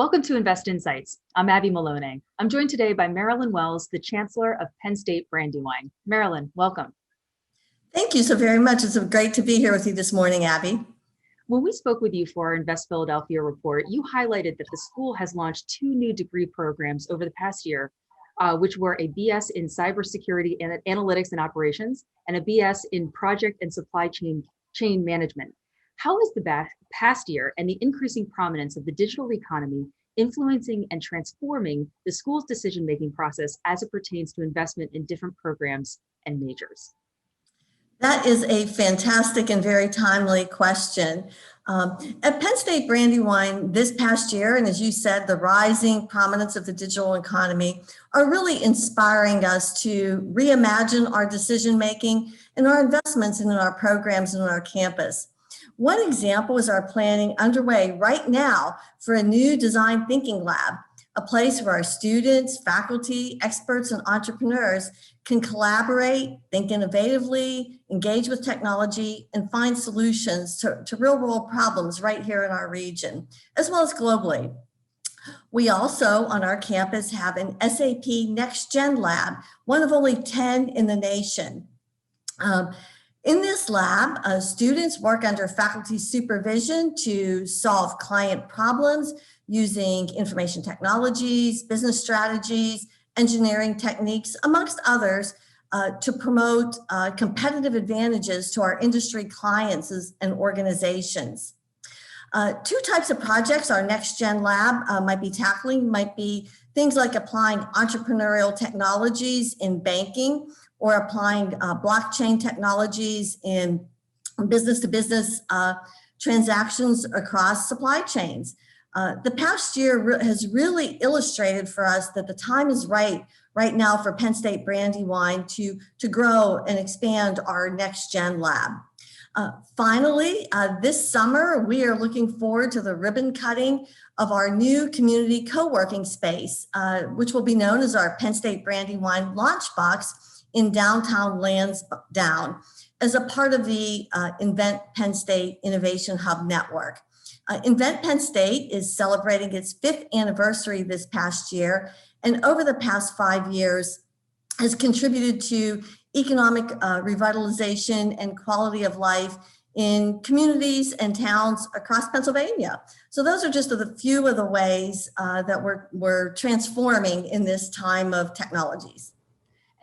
Welcome to Invest Insights. I'm Abby Maloney. I'm joined today by Marilyn Wells, the Chancellor of Penn State Brandywine. Marilyn, welcome. Thank you so very much. It's great to be here with you this morning, Abby. When we spoke with you for our Invest Philadelphia report, you highlighted that the school has launched 2 new degree programs over the past year, which were a BS in Cybersecurity and Analytics and Operations and a BS in Project and Supply Chain Management. How is the past year and the increasing prominence of the digital economy influencing and transforming the school's decision-making process as it pertains to investment in different programs and majors? That is a fantastic and very timely question. At Penn State Brandywine this past year, and as you said, the rising prominence of the digital economy are really inspiring us to reimagine our decision-making and our investments in our programs and on our campus. One example is our planning underway right now for a new design thinking lab, a place where our students, faculty, experts, and entrepreneurs can collaborate, think innovatively, engage with technology, and find solutions to real-world problems right here in our region, as well as globally. We also, on our campus, have an SAP Next Gen Lab, one of only 10 in the nation. In this lab, students work under faculty supervision to solve client problems using information technologies, business strategies, engineering techniques, amongst others, to promote competitive advantages to our industry clients and organizations. 2 types of projects our Next Gen Lab might be tackling might be things like applying entrepreneurial technologies in banking, or applying blockchain technologies in business-to-business transactions across supply chains. The past year has really illustrated for us that the time is right now for Penn State Brandywine to grow and expand our Next Gen Lab. Finally, this summer, we are looking forward to the ribbon cutting of our new community co-working space, which will be known as our Penn State Brandywine Launch Box in downtown Lansdowne as a part of the Invent Penn State Innovation Hub Network. Invent Penn State is celebrating its 5th anniversary this past year, and over the past 5 years has contributed to economic revitalization and quality of life in communities and towns across Pennsylvania. So those are just a few of the ways that we're transforming in this time of technologies.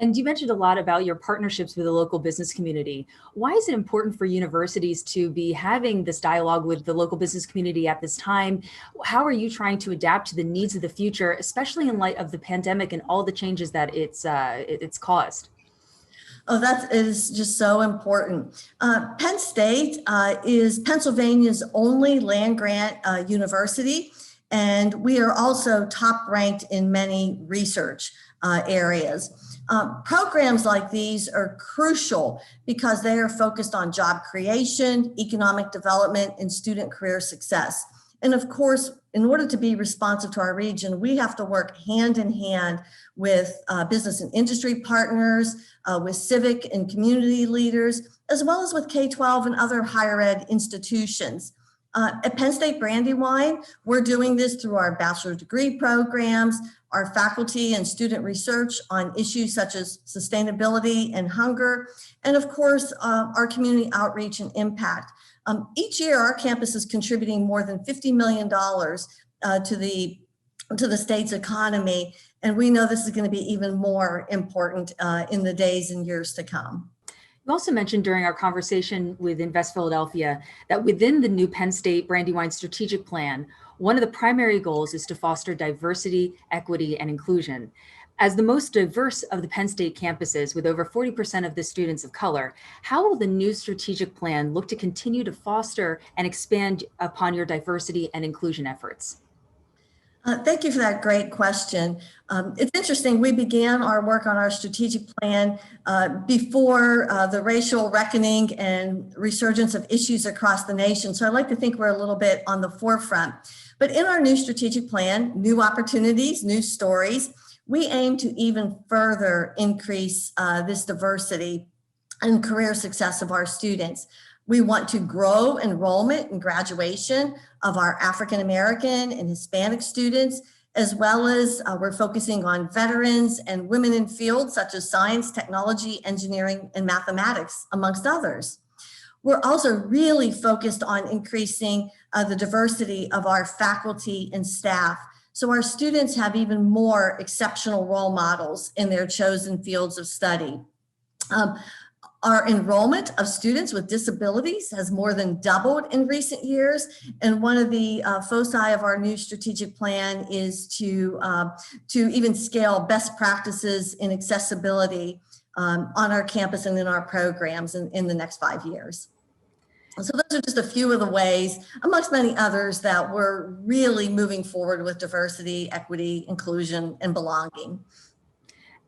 And you mentioned a lot about your partnerships with the local business community. Why is it important for universities to be having this dialogue with the local business community at this time? How are you trying to adapt to the needs of the future, especially in light of the pandemic and all the changes that it's caused? Oh, that is just so important. Penn State is Pennsylvania's only land-grant university, and we are also top ranked in many research areas. Programs like these are crucial because they are focused on job creation, economic development, and student career success. And of course, in order to be responsive to our region, we have to work hand in hand with business and industry partners, with civic and community leaders, as well as with K-12 and other higher ed institutions. At Penn State Brandywine, we're doing this through our bachelor's degree programs, our faculty and student research on issues such as sustainability and hunger, and of course, our community outreach and impact. Each year, our campus is contributing more than $50 million to the state's economy, and we know this is going to be even more important in the days and years to come. You also mentioned during our conversation with Invest Philadelphia that within the new Penn State Brandywine strategic plan, one of the primary goals is to foster diversity, equity, and inclusion. As the most diverse of the Penn State campuses, with over 40% of the students of color, how will the new strategic plan look to continue to foster and expand upon your diversity and inclusion efforts? Thank you for that great question. It's interesting, we began our work on our strategic plan before the racial reckoning and resurgence of issues across the nation. So I like to think we're a little bit on the forefront. But in our new strategic plan, new opportunities, new stories, we aim to even further increase this diversity and career success of our students. We want to grow enrollment and graduation of our African American and Hispanic students, as well as we're focusing on veterans and women in fields such as science, technology, engineering, and mathematics, amongst others. We're also really focused on increasing the diversity of our faculty and staff, so our students have even more exceptional role models in their chosen fields of study. Our enrollment of students with disabilities has more than doubled in recent years. And one of the foci of our new strategic plan is to even scale best practices in accessibility on our campus and in our programs in the next 5 years. So those are just a few of the ways, amongst many others, that we're really moving forward with diversity, equity, inclusion, and belonging.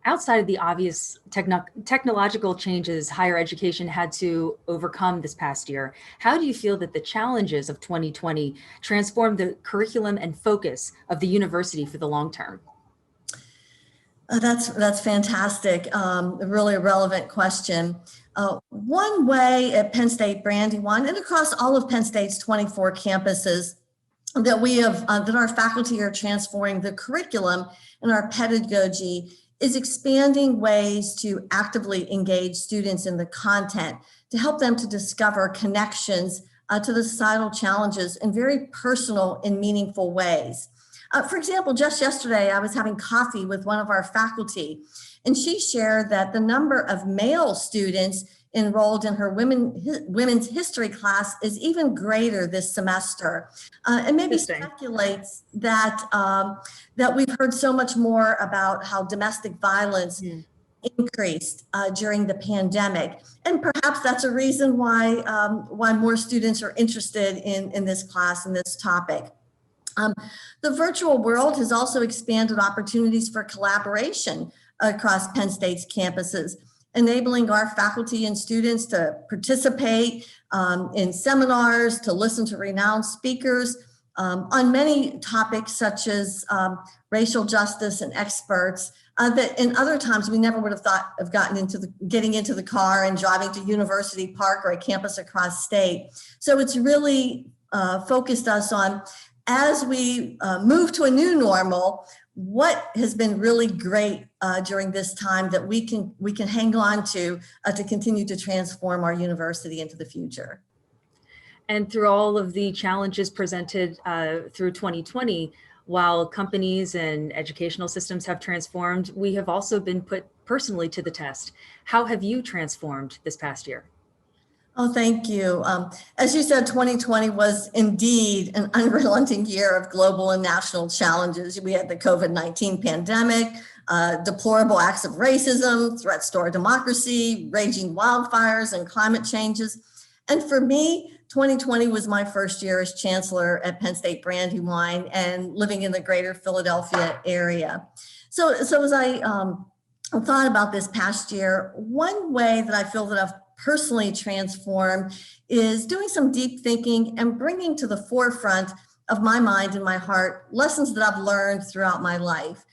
Outside of the obvious technological changes higher education had to overcome this past year, how do you feel that the challenges of 2020 transformed the curriculum and focus of the university for the long term? That's fantastic. A really relevant question. One way at Penn State Brandywine and across all of Penn State's 24 campuses that we have, that our faculty are transforming the curriculum and our pedagogy is expanding ways to actively engage students in the content to help them to discover connections to the societal challenges in very personal and meaningful ways. For example, just yesterday, I was having coffee with one of our faculty, and she shared that the number of male students enrolled in her women's history class is even greater this semester, and maybe speculates that that we've heard so much more about how domestic violence increased during the pandemic, and perhaps that's a reason why more students are interested in this class and this topic. The virtual world has also expanded opportunities for collaboration across Penn State's campuses, enabling our faculty and students to participate in seminars, to listen to renowned speakers on many topics such as racial justice and experts that in other times we never would have thought of getting into the car and driving to University Park or a campus across state. So it's really focused us on, as we move to a new normal, what has been really great during this time that we can hang on to continue to transform our university into the future. And through all of the challenges presented through 2020, while companies and educational systems have transformed, we have also been put personally to the test. How have you transformed this past year? Oh, thank you. As you said, 2020 was indeed an unrelenting year of global and national challenges. We had the COVID-19 pandemic, deplorable acts of racism, threats to our democracy, raging wildfires, and climate changes. And for me, 2020 was my first year as chancellor at Penn State Brandywine and living in the greater Philadelphia area. So as I thought about this past year, one way that I feel that I've personally transformed is doing some deep thinking and bringing to the forefront of my mind and my heart lessons that I've learned throughout my life.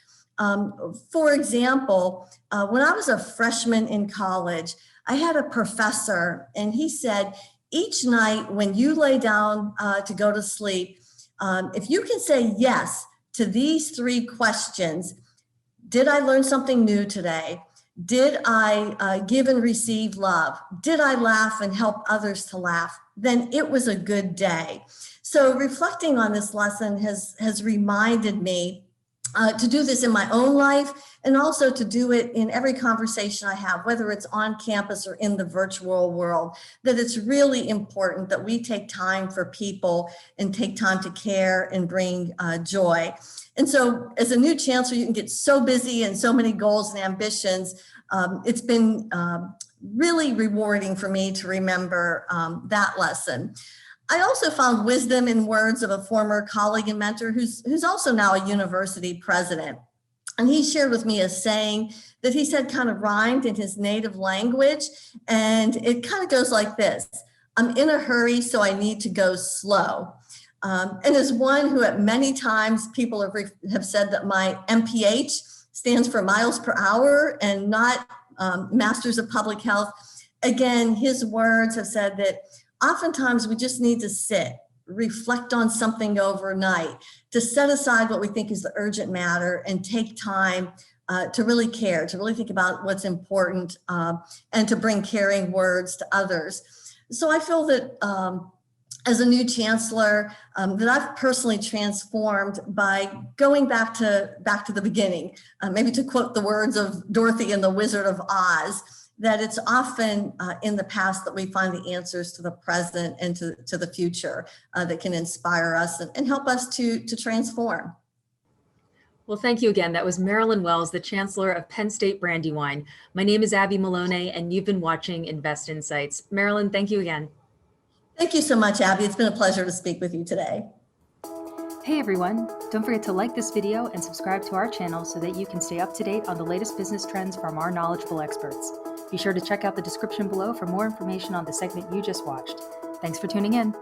For example, when I was a freshman in college, I had a professor, and he said, each night when you lay down to go to sleep, if you can say yes to these 3 questions: did I learn something new today? Did I give and receive love? Did I laugh and help others to laugh? Then it was a good day. So reflecting on this lesson has reminded me to do this in my own life, and also to do it in every conversation I have, whether it's on campus or in the virtual world, that it's really important that we take time for people and take time to care and bring joy. And so as a new chancellor, you can get so busy and so many goals and ambitions. It's been really rewarding for me to remember that lesson. I also found wisdom in words of a former colleague and mentor who's also now a university president. And he shared with me a saying that he said kind of rhymed in his native language. And it kind of goes like this: I'm in a hurry, so I need to go slow. And as one who at many times people have said that my MPH stands for miles per hour and not Masters of Public Health, again, his words have said that oftentimes we just need to sit, reflect on something overnight, to set aside what we think is the urgent matter and take time to really care, to really think about what's important, and to bring caring words to others. So I feel that as a new chancellor, that I've personally transformed by going back to the beginning, maybe to quote the words of Dorothy and the Wizard of Oz, that it's often in the past that we find the answers to the present and to the future that can inspire us and help us to transform. Well, thank you again. That was Marilyn Wells, the Chancellor of Penn State Brandywine. My name is Abby Maloney, and you've been watching Invest Insights. Marilyn, thank you again. Thank you so much, Abby. It's been a pleasure to speak with you today. Hey everyone, don't forget to like this video and subscribe to our channel so that you can stay up to date on the latest business trends from our knowledgeable experts. Be sure to check out the description below for more information on the segment you just watched. Thanks for tuning in.